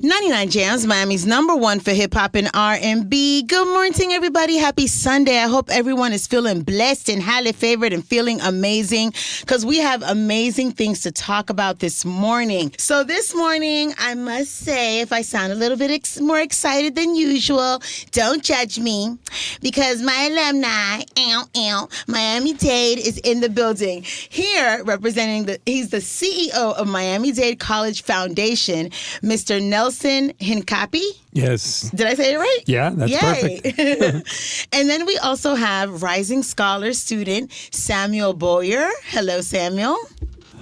99 Jams, Miami's #1 for hip hop and R&B. Good morning, everybody. Happy Sunday. I hope everyone is feeling blessed and highly favored and feeling amazing because we have amazing things to talk about this morning. So this morning, I must say, if I sound a little bit more excited than usual, don't judge me because my alumni, Miami Dade, is in the building. Here, representing he's the CEO of Miami Dade College Foundation, Mr. Nelson Hincapie. Yes. Did I say it right? Yeah, that's Yay. perfect. And then we also have rising scholar student Samuel Boyer. Hello, Samuel.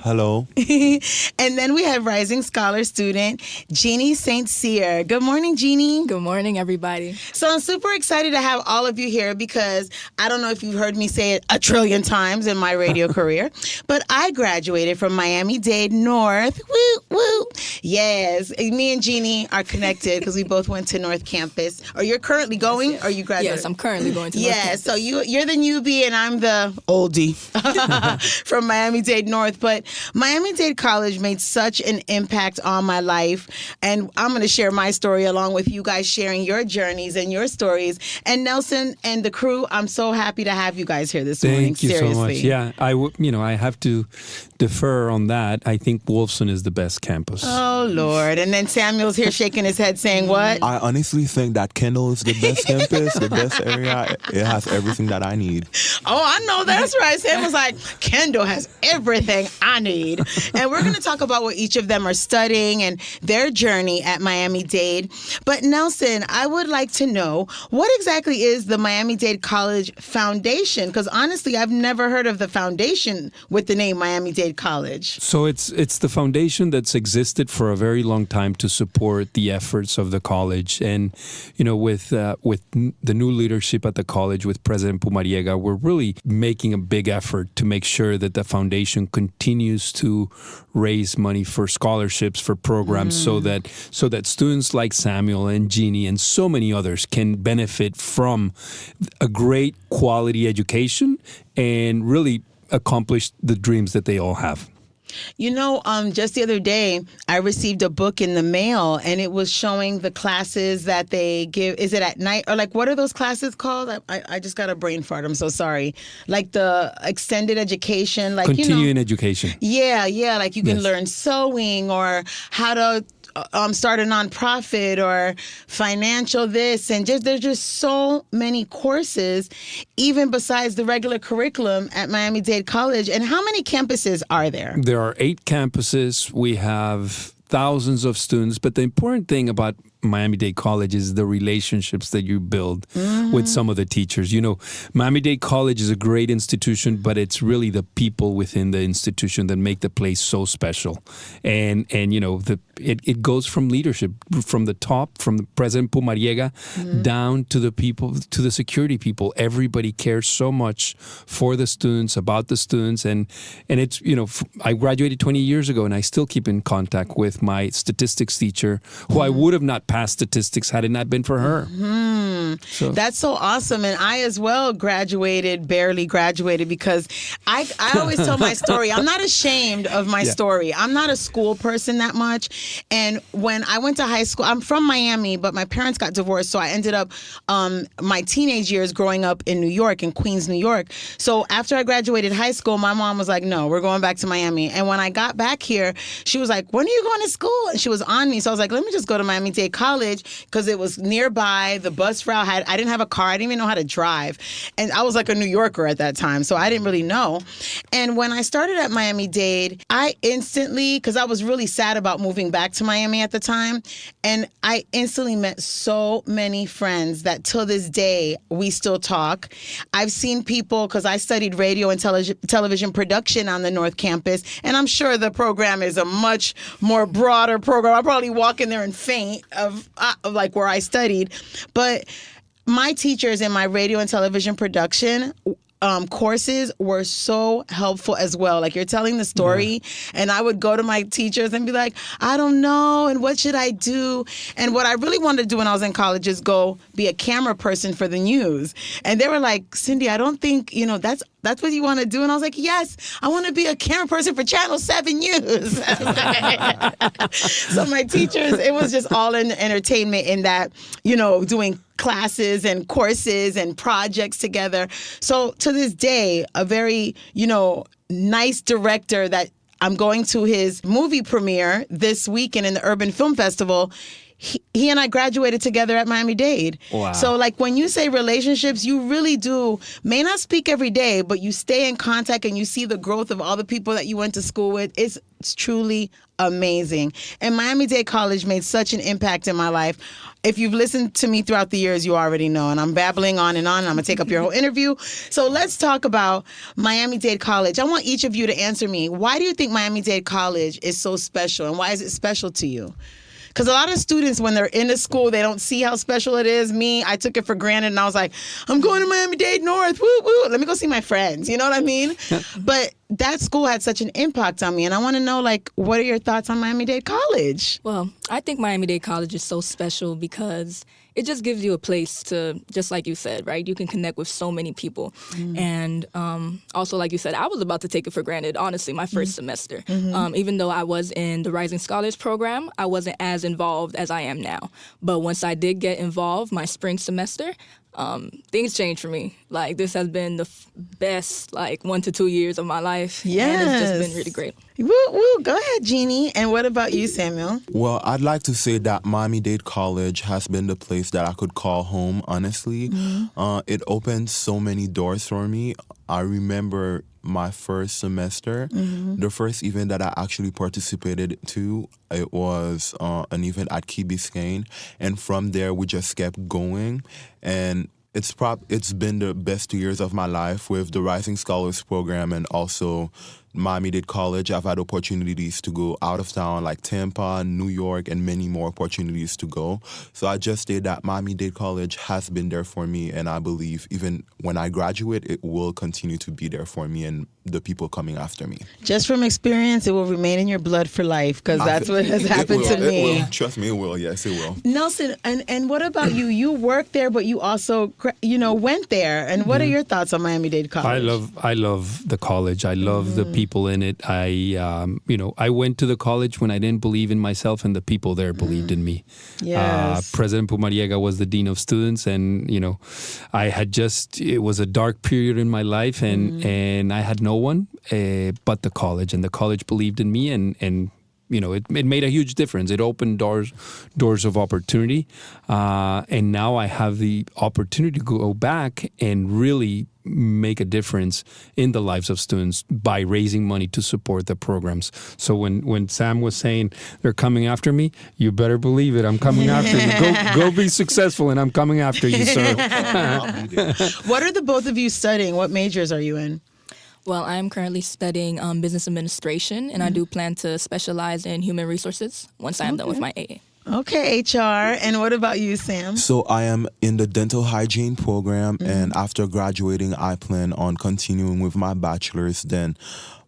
Hello. And then we have rising scholar student Jeenny St. Cyr. Good morning, Jeenny. Good morning, everybody. So I'm super excited to have all of you here because I don't know if you've heard me say it a trillion times in my radio career, but I graduated from Miami Dade North. Woo, woo. Yes. Me and Jeenny are connected because we both went to North Campus. Or you're currently going or you graduated? Yes, I'm currently going to North Campus. So you're the newbie and I'm the oldie from Miami Dade North. But Miami-Dade College made such an impact on my life, and I'm going to share my story along with you guys sharing your journeys and your stories. And Nelson and the crew, I'm so happy to have you guys here this morning. Thank you Seriously. so much. Yeah, I have to defer on that. I think Wolfson is the best campus. Oh, Lord. And then Samuel's here shaking his head saying what? I honestly think that Kendall is the best campus, the best area. It has everything that I need. Oh, I know that's right. Samuel's like, Kendall has everything I need. And we're going to talk about what each of them are studying and their journey at Miami Dade. But Nelson, I would like to know, what exactly is the Miami Dade College Foundation? Because honestly, I've never heard of the foundation with the name Miami Dade College. So it's the foundation that's existed for a very long time to support the efforts of the college. And, with the new leadership at the college, with President Pumariega, we're really making a big effort to make sure that the foundation continues to raise money for scholarships, for programs, so that students like Samuel and Jeenny and so many others can benefit from a great quality education and really accomplish the dreams that they all have. Just the other day, I received a book in the mail, and it was showing the classes that they give. Is it at night? Or what are those classes called? I just got a brain fart. I'm so sorry. Like the extended education. Continuing education. Yeah. Like you can learn sewing or how to start a nonprofit or financial this, and there's just so many courses, even besides the regular curriculum at Miami Dade College. And how many campuses are there? There are 8 campuses. We have thousands of students, but the important thing about Miami-Dade College is the relationships that you build with some of the teachers. Miami-Dade College is a great institution, but it's really the people within the institution that make the place so special. And it goes from leadership, from the top, from the President Pumariega, down to the people, to the security people. Everybody cares so much for the students, about the students. And it's, I graduated 20 years ago, and I still keep in contact with my statistics teacher, who I would have not passed statistics had it not been for her. So. That's so awesome. And I as well barely graduated, because I always tell my story. I'm not ashamed of my story. I'm not a school person that much. And when I went to high school, I'm from Miami, but my parents got divorced. So I ended up my teenage years growing up in New York, in Queens, New York. So after I graduated high school, my mom was like, no, we're going back to Miami. And when I got back here, she was like, when are you going to school? And she was on me. So I was like, let me just go to Miami-Dade College, because it was nearby. The bus route I didn't have a car. I didn't even know how to drive. And I was like a New Yorker at that time, so I didn't really know. And when I started at Miami-Dade, I instantly, because I was really sad about moving back to Miami at the time, and I instantly met so many friends that till this day, we still talk. I've seen people, because I studied radio and television production on the North Campus, and I'm sure the program is a much more broader program. I'll probably walk in there and faint of like where I studied. But my teachers in my radio and television production, courses were so helpful as well. Like you're telling the story, and I would go to my teachers and be like, I don't know, and what should I do? And what I really wanted to do when I was in college is go be a camera person for the news. And they were like, Cindy, I don't think, that's what you want to do. And I was like, yes, I want to be a camera person for Channel 7 News. So my teachers, it was just all in entertainment in that, doing classes and courses and projects together. So to this day, a very, nice director that I'm going to his movie premiere this weekend in the Urban Film Festival. He and I graduated together at Miami Dade. Wow. So like when you say relationships, you really do, may not speak every day, but you stay in contact and you see the growth of all the people that you went to school with. It's truly amazing. And Miami Dade College made such an impact in my life. If you've listened to me throughout the years, you already know. And I'm babbling on and on. And I'm going to take up your whole interview. So let's talk about Miami Dade College. I want each of you to answer me. Why do you think Miami Dade College is so special? And why is it special to you? Because a lot of students, when they're in the school, they don't see how special it is. Me, I took it for granted, and I was like, I'm going to Miami-Dade North, woo, woo. Let me go see my friends. You know what I mean? But that school had such an impact on me, and I want to know, what are your thoughts on Miami-Dade College? Well, I think Miami-Dade College is so special because it just gives you a place to, just like you said, right? You can connect with so many people. And also, like you said, I was about to take it for granted, honestly, my first semester. Even though I was in the Rising Scholars program, I wasn't as involved as I am now. But once I did get involved, my spring semester, things changed for me. This has been the best 1 to 2 years of my life. Yes. And it's just been really great. Woo, woo. Go ahead, Jeenny. And what about you, Samuel? Well, I'd like to say that Miami-Dade College has been the place that I could call home, honestly. It opened so many doors for me. I remember my first semester, the first event that I actually participated to, it was an event at Key Biscayne. And from there, we just kept going. And it's been the best 2 years of my life with the Rising Scholars program and also Miami-Dade College. I've had opportunities to go out of town like Tampa, New York, and many more opportunities to go. So I just say that Miami-Dade College has been there for me, and I believe even when I graduate, it will continue to be there for me and the people coming after me. Just from experience, it will remain in your blood for life, because that's what has happened to me. It will. Trust me, it will. Yes, it will. Nelson, and what about you? You worked there, but you also, went there. And what are your thoughts on Miami-Dade College? I love the college. I love the people in it. I went to the college when I didn't believe in myself, and the people there believed in me. Yes. President Pumariega was the dean of students, and it was a dark period in my life, and I had no one but the college, and the college believed in me, and it made a huge difference. It opened doors of opportunity, and now I have the opportunity to go back and really make a difference in the lives of students by raising money to support the programs. So when Sam was saying they're coming after me, you better believe it. I'm coming after you. Go be successful, and I'm coming after you, sir. What are the both of you studying? What majors are you in? Well, I'm currently studying business administration, and I do plan to specialize in human resources once I am done with my AA. Okay, HR. And what about you, Sam? So I am in the dental hygiene program, and after graduating, I plan on continuing with my bachelor's, then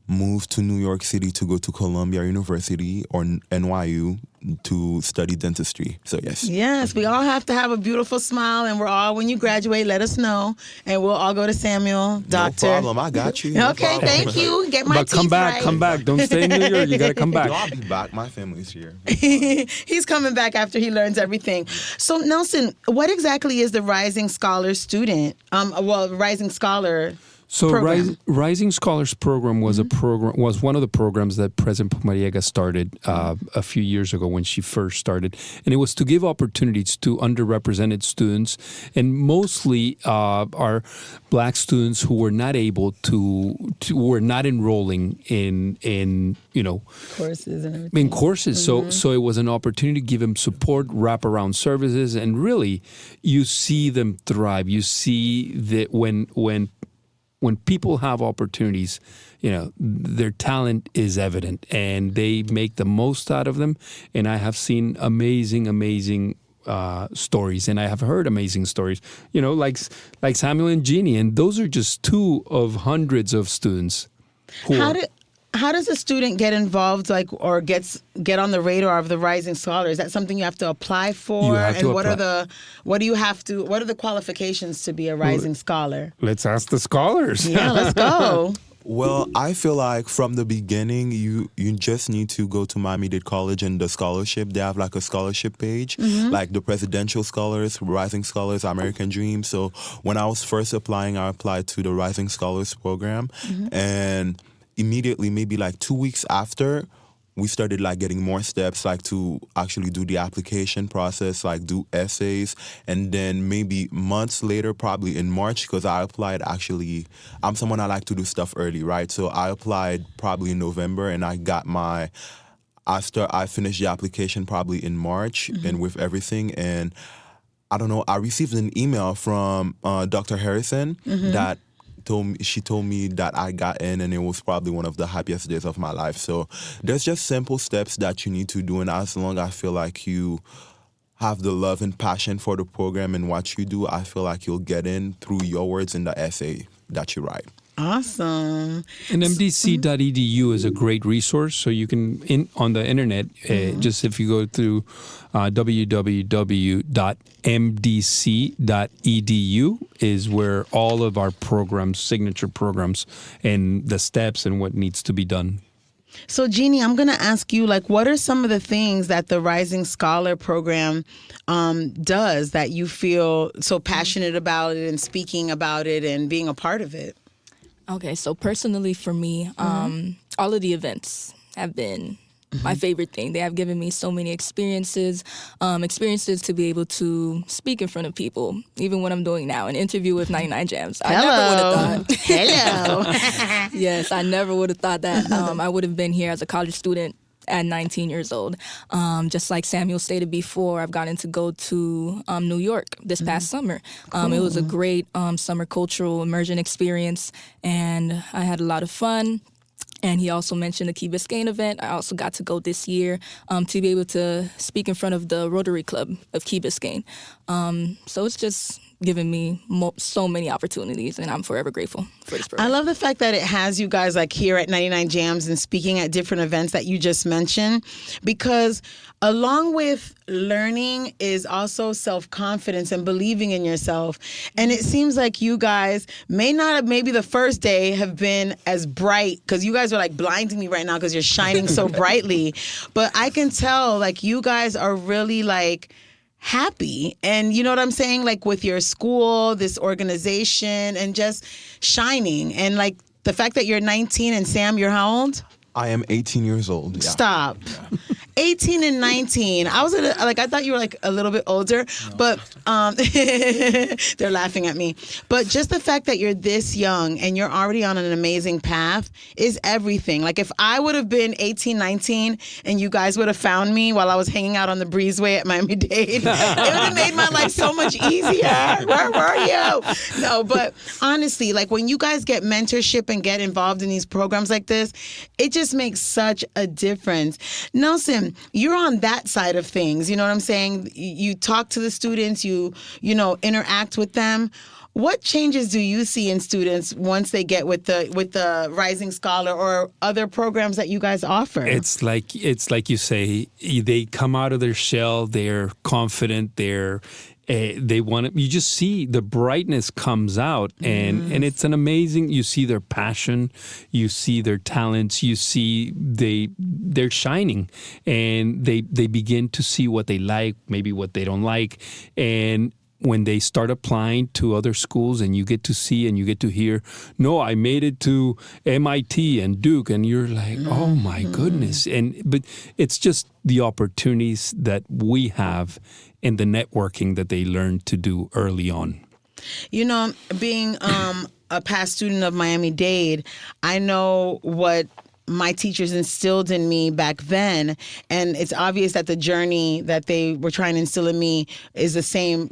move to New York City to go to Columbia University or NYU to study dentistry. So yes. Yes, we all have to have a beautiful smile, and when you graduate, let us know, and we'll all go to Samuel, doctor. No problem, I got you. Okay, thank you. Get my But teeth come back. Don't stay in New York. You got to come back. No, I'll be back. My family's here. He's coming back after he learns everything. So Nelson, what exactly is the Rising Scholar student? Rising Scholar. So Rising Scholars Program was was one of the programs that President Pumariega started a few years ago when she first started, and it was to give opportunities to underrepresented students, and mostly our Black students who were not able to were not enrolling in courses and everything. in courses. So it was an opportunity to give them support, wraparound services, and really you see them thrive. You see that when people have opportunities, their talent is evident and they make the most out of them. And I have seen amazing stories, and I have heard amazing stories. Like Samuel and Jeenny, and those are just two of hundreds of students. How does a student get involved, or get on the radar of the Rising Scholar? Is that something you have to apply for? You have to what apply. what are the qualifications to be a Rising Scholar? Let's ask the scholars. Yeah, let's go. Well, I feel like from the beginning, you just need to go to Miami-Dade College and the scholarship. They have like a scholarship page, like the Presidential Scholars, Rising Scholars, American Dream. So when I was first applying, I applied to the Rising Scholars program, and immediately, maybe like 2 weeks after, we started like getting more steps, like to actually do the application process, like do essays. And then maybe months later, probably in March, because I applied actually, I'm someone I like to do stuff early, right? So I applied probably in November, and I got after I finished the application probably in March and with everything. And I don't know, I received an email from Dr. Harrison that she told me that I got in, and it was probably one of the happiest days of my life. So there's just simple steps that you need to do, and as long as I feel like you have the love and passion for the program and what you do, I feel like you'll get in through your words in the essay that you write. Awesome. And mdc.edu is a great resource. So you can, on the internet, just if you go through www.mdc.edu is where all of our programs, signature programs, and the steps and what needs to be done. So, Jeenny, I'm going to ask you, what are some of the things that the Rising Scholar program does that you feel so passionate about it and speaking about it and being a part of it? Okay, so personally for me, all of the events have been my favorite thing. They have given me so many experiences to be able to speak in front of people, even what I'm doing now, an interview with 99 Jams. I never would have thought. Hello. Yes, I never would have thought that I would have been here as a college student at 19 years old. Just like Samuel stated before, I've gotten to go to New York this past summer. It was a great summer cultural immersion experience, and I had a lot of fun. And he also mentioned the Key Biscayne event. I also got to go this year to be able to speak in front of the Rotary Club of Key Biscayne. So it's just given me so many opportunities, and I'm forever grateful for this program. I love the fact that it has you guys here at 99 Jams and speaking at different events that you just mentioned, because along with learning is also self-confidence and believing in yourself. And it seems like you guys maybe the first day have been as bright, because you guys are blinding me right now because you're shining so brightly. But I can tell you guys are really happy, and you know what I'm saying, with your school, this organization, and just shining. And the fact that you're 19, and Sam, you're how old? I am 18 years old. Yeah. Stop. Yeah. 18 and 19. I was I thought you were a little bit older, no. But they're laughing at me. But just the fact that you're this young and you're already on an amazing path is everything. If I would have been 18, 19 and you guys would have found me while I was hanging out on the breezeway at Miami Dade, it would have made my life so much easier. Where were you? No, but honestly, when you guys get mentorship and get involved in these programs like this, it just makes such a difference. Nelson, you're on that side of things. You know what I'm saying? You talk to the students, you interact with them. What changes do you see in students once they get with the Rising Scholar or other programs that you guys offer? It's like you say, they come out of their shell, they're confident, they want to, you just see the brightness comes out, and it's an amazing, you see their passion, you see their talents, you see they're shining, and they begin to see what they like, maybe what they don't like. And when they start applying to other schools, and you get to see and you get to hear, no, I made it to MIT and Duke, and you're like, oh my goodness. But it's just the opportunities that we have and the networking that they learn to do early on. Being a past student of Miami Dade, I know what my teachers instilled in me back then, and it's obvious that the journey that they were trying to instill in me is the same,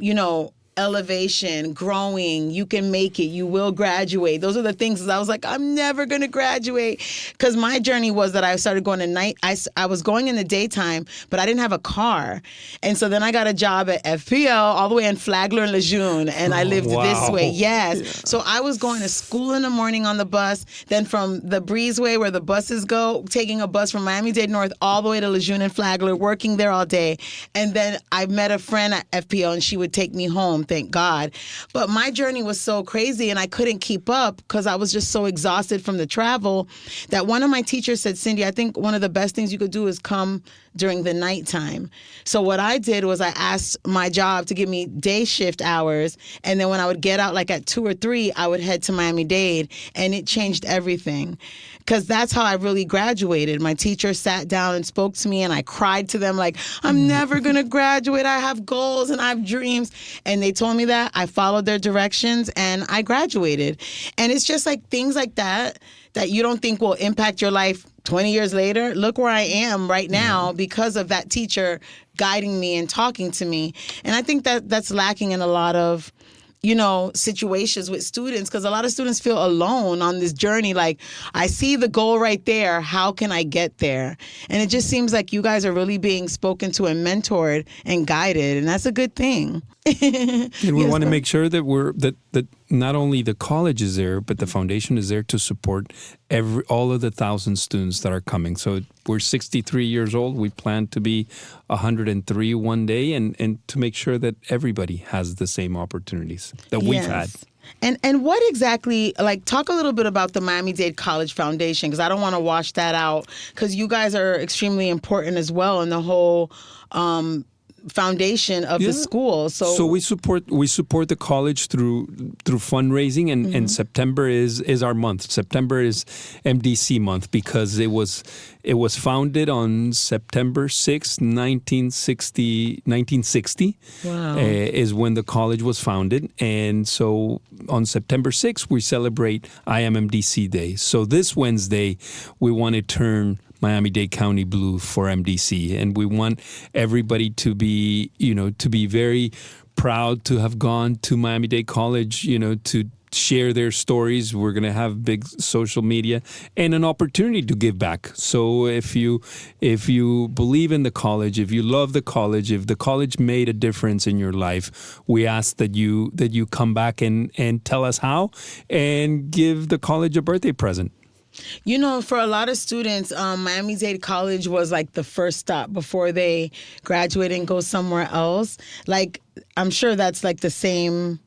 elevation, growing, you can make it, you will graduate. Those are the things that I was like, I'm never going to graduate. Because my journey was that I started going at night. I was going in the daytime, but I didn't have a car. And so then I got a job at FPL all the way in Flagler and Lejeune. And I lived this way. Yes. Yeah. So I was going to school in the morning on the bus. Then from the Breezeway where the buses go, taking a bus from Miami-Dade North all the way to Lejeune and Flagler, working there all day. And then I met a friend at FPL and she would take me home. Thank God. But my journey was so crazy and I couldn't keep up because I was just so exhausted from the travel that one of my teachers said, Cindy, I think one of the best things you could do is come during the nighttime. So what I did was I asked my job to give me day shift hours. And then when I would get out like at 2 or 3, I would head to Miami-Dade, and it changed everything. Because that's how I really graduated. My teacher sat down and spoke to me, and I cried to them like, I'm never going to graduate. I have goals and I have dreams. And they told me that. I followed their directions, and I graduated. And it's just like things like that you don't think will impact your life 20 years later. Look where I am right now because of that teacher guiding me and talking to me. And I think that that's lacking in a lot of situations with students, because a lot of students feel alone on this journey. Like, I see the goal right there. How can I get there? And it just seems like you guys are really being spoken to and mentored and guided. And that's a good thing. And we want to make sure that that not only the college is there, but the foundation is there to support all of the 1,000 students that are coming. So we're 63 years old. We plan to be 103 one day, and to make sure that everybody has the same opportunities that we've had. And what exactly, like, talk a little bit about the Miami-Dade College Foundation, because I don't want to wash that out, because you guys are extremely important as well in the whole foundation of the school. So we support the college through fundraising, and September is our month. September is MDC month because it was founded on September 6th, 1960. Wow. Is when the college was founded. And so on September 6th, we celebrate I AM MDC Day. So this Wednesday, we want to turn Miami-Dade County blue for MDC, and we want everybody to be very proud to have gone to Miami-Dade College, to share their stories. We're going to have big social media and an opportunity to give back. So if you believe in the college, if you love the college, if the college made a difference in your life, we ask that you come back and tell us how, and give the college a birthday present. For a lot of students, Miami-Dade College was like the first stop before they graduate and go somewhere else. Like, I'm sure that's like the same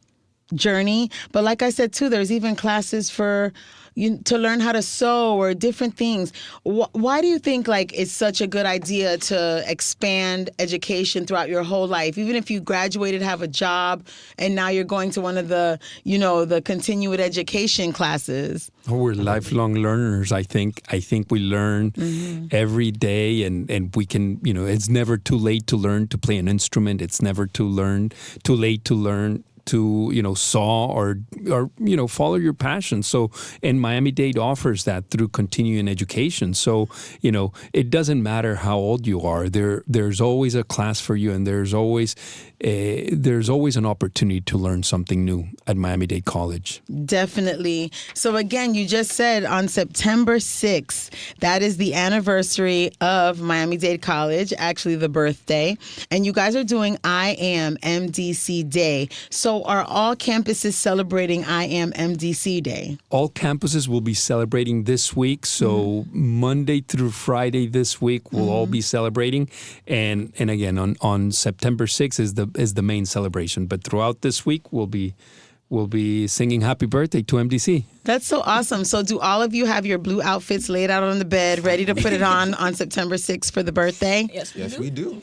journey. But like I said, too, there's even classes for to learn how to sew or different things. Why do you think like it's such a good idea to expand education throughout your whole life? Even if you graduated, have a job, and now you're going to one of the, the continuing education classes. We're lifelong learners. I think we learn every day, and we can, it's never too late to learn to play an instrument. It's never too late to learn to saw or follow your passion. So, and Miami-Dade offers that through continuing education. So it doesn't matter how old you are. There's always a class for you, and there's always an opportunity to learn something new at Miami-Dade College. Definitely. So again, you just said on September 6th, that is the anniversary of Miami-Dade College, actually the birthday, and you guys are doing I AM MDC Day. So are all campuses celebrating I AM MDC Day? All campuses will be celebrating this week. So Monday through Friday this week we'll all be celebrating, and again on September 6th is the main celebration. But throughout this week we'll be singing happy birthday to MDC. That's so awesome. So do all of you have your blue outfits laid out on the bed, ready to put it on September 6th for the birthday? Yes, we do.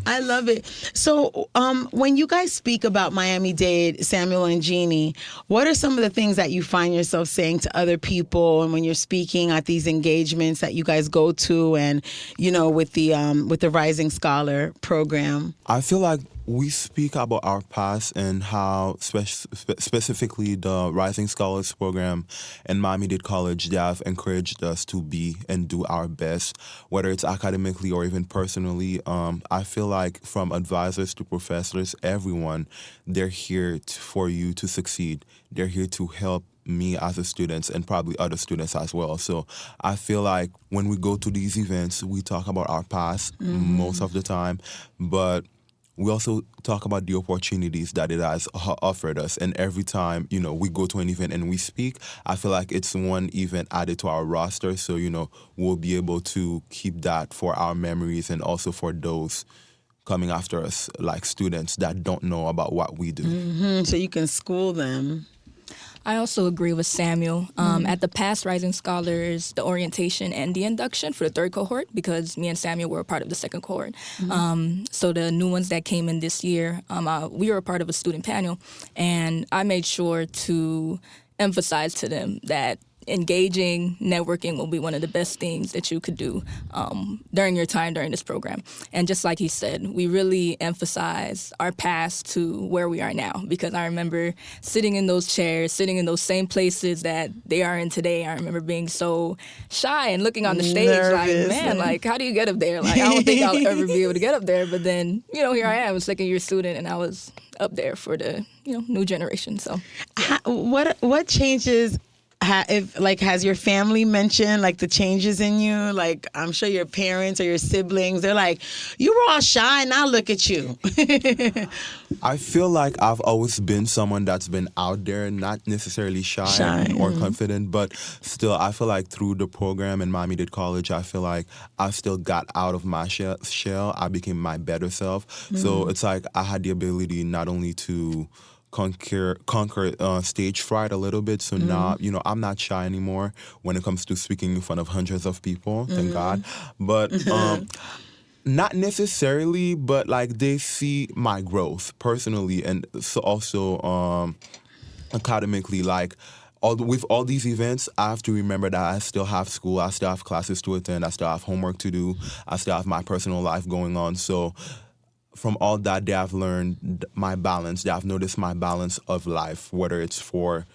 I love it. So when you guys speak about Miami-Dade, Samuel and Jeenny, what are some of the things that you find yourself saying to other people, and when you're speaking at these engagements that you guys go to, and with the Rising Scholar program? I feel like we speak about our past and how specifically the Rising Rising Scholars Program and Miami Dade College, they have encouraged us to be and do our best, whether it's academically or even personally. I feel like from advisors to professors, everyone, they're here for you to succeed. They're here to help me as a student and probably other students as well. So I feel like when we go to these events, we talk about our past most of the time, but we also talk about the opportunities that it has offered us. And every time, we go to an event and we speak, I feel like it's one event added to our roster. So, we'll be able to keep that for our memories and also for those coming after us, like students that don't know about what we do. So you can school them. I also agree with Samuel. At the past Rising Scholars, the orientation and the induction for the third cohort, because me and Samuel were a part of the second cohort. So the new ones that came in this year, we were a part of a student panel, and I made sure to emphasize to them that engaging, networking will be one of the best things that you could do during your time during this program. And just like he said, we really emphasize our past to where we are now, because I remember sitting in those chairs, sitting in those same places that they are in today. I remember being so shy and looking on the stage Nervous. like, man, like, how do you get up there? Like, I don't think I'll ever be able to get up there. But then, here I am, a second-year student, and I was up there for the, new generation. So What changes has your family mentioned like the changes in you? Like, I'm sure your parents or your siblings, they're like, you were all shy, now look at you. I feel like I've always been someone that's been out there, not necessarily shy. Or confident, but still, I feel like through the program in Miami Dade College, I feel like I still got out of my shell. I became my better self. So it's like I had the ability not only to conquer stage fright a little bit. So now, I'm not shy anymore when it comes to speaking in front of hundreds of people, thank God. But not necessarily, but like they see my growth personally and so also academically, like with all these events, I have to remember that I still have school, I still have classes to attend, I still have homework to do, I still have my personal life going on. So from all that, they have learned my balance. They have noticed my balance of life, whether it's for,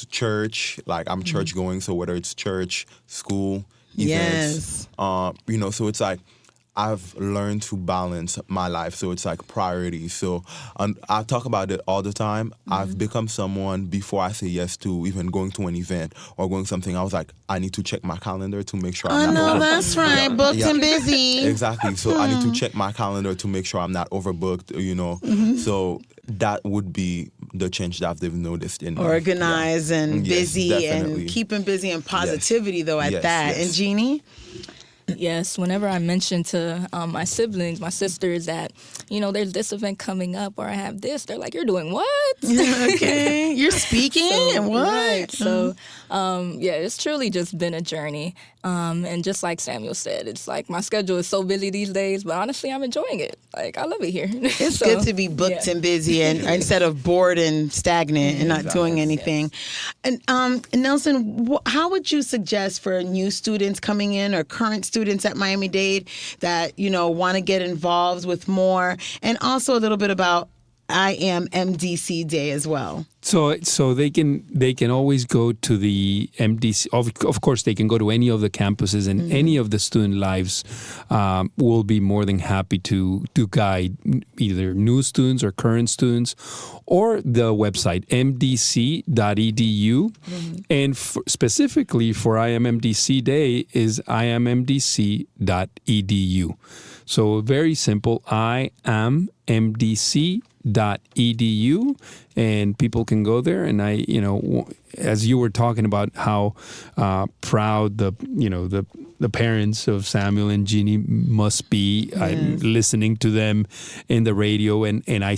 church, like I'm church going, so whether it's church, school, events, so it's like I've learned to balance my life. So it's like priorities. So I talk about it all the time. I've become someone, before I say yes to even going to an event or going something, I was like, I need to check my calendar to make sure I'm not overbooked. That's right. Booked and busy. Exactly. So I need to check my calendar to make sure I'm not overbooked, So that would be the change that they've noticed in me. Organized and busy definitely. and keeping busy and positivity though at that. Yes. And Jeenny? Yes, whenever I mention to my siblings, my sisters that, there's this event coming up or I have this, they're like, you're doing what? Okay. You're speaking? And what? Right. So, it's truly just been a journey. And just like Samuel said, it's like my schedule is so busy these days, but honestly, I'm enjoying it. Like, I love it here. It's good to be booked and busy and instead of bored and stagnant and not doing anything. And Nelson, how would you suggest for new students coming in or current students at Miami Dade that, want to get involved with more, and also a little bit about I AM MDC Day as well? So they can always go to the MDC. Of course, they can go to any of the campuses, and any of the student lives will be more than happy to guide either new students or current students, or the website mdc.edu. And specifically for I AM MDC Day is iamMDC.edu. So very simple, iamMDC.edu, and people can go there. And I, as you were talking about how proud the parents of Samuel and Jeenny must be, listening to them in the radio, and I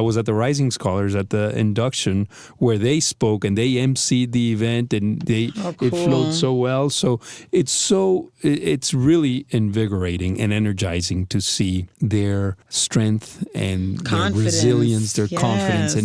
was at the Rising Scholars at the induction where they spoke and they emceed the event, and it flowed so well. So it's really invigorating and energizing to see their strength and their resilience, their confidence,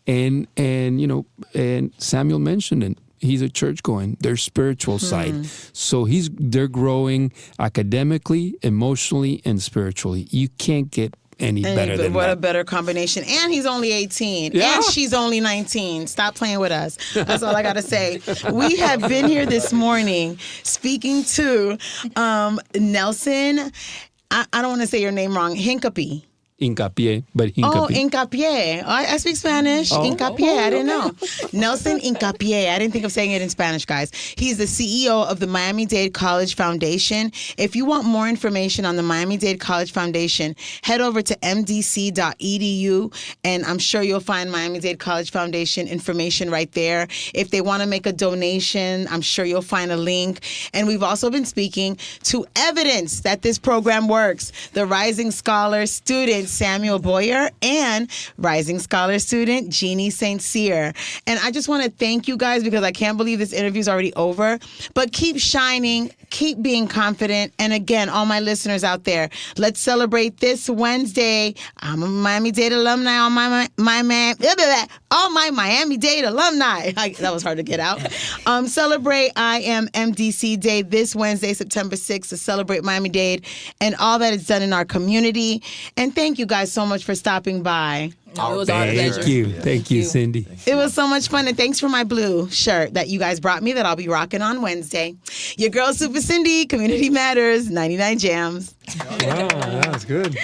and and Samuel mentioned it. He's a church going, their spiritual side. So they're growing academically, emotionally, and spiritually. You can't get any better than what that. a better combination. And he's only 18. Yeah. And she's only 19. Stop playing with us. That's all I got to say. We have been here this morning speaking to Nelson. I don't want to say your name wrong. Hincapie. Hincapie, but Hincapie. Oh, Hincapie. I speak Spanish. Hincapie. I didn't know. Nelson Hincapie. I didn't think of saying it in Spanish, guys. He's the CEO of the Miami Dade College Foundation. If you want more information on the Miami Dade College Foundation, head over to mdc.edu, and I'm sure you'll find Miami Dade College Foundation information right there. If they want to make a donation, I'm sure you'll find a link. And we've also been speaking to evidence that this program works. The Rising Scholar student Samuel Boyer and Rising Scholar student Jeenny St. Cyr. And I just want to thank you guys because I can't believe this interview is already over. But keep shining, keep being confident. And again, all my listeners out there, let's celebrate this Wednesday. I'm a Miami Dade alumni on my Miami Dade alumni. That was hard to get out. Celebrate I AM MDC Day this Wednesday, September 6th, to celebrate Miami Dade and all that it's done in our community. And thank you guys so much for stopping by. No, it was our pleasure. Thank you, Cindy. It was so much fun, and thanks for my blue shirt that you guys brought me that I'll be rocking on Wednesday. Your girl, Supa Cindy, Community Matters, 99 Jams. Wow, that was good.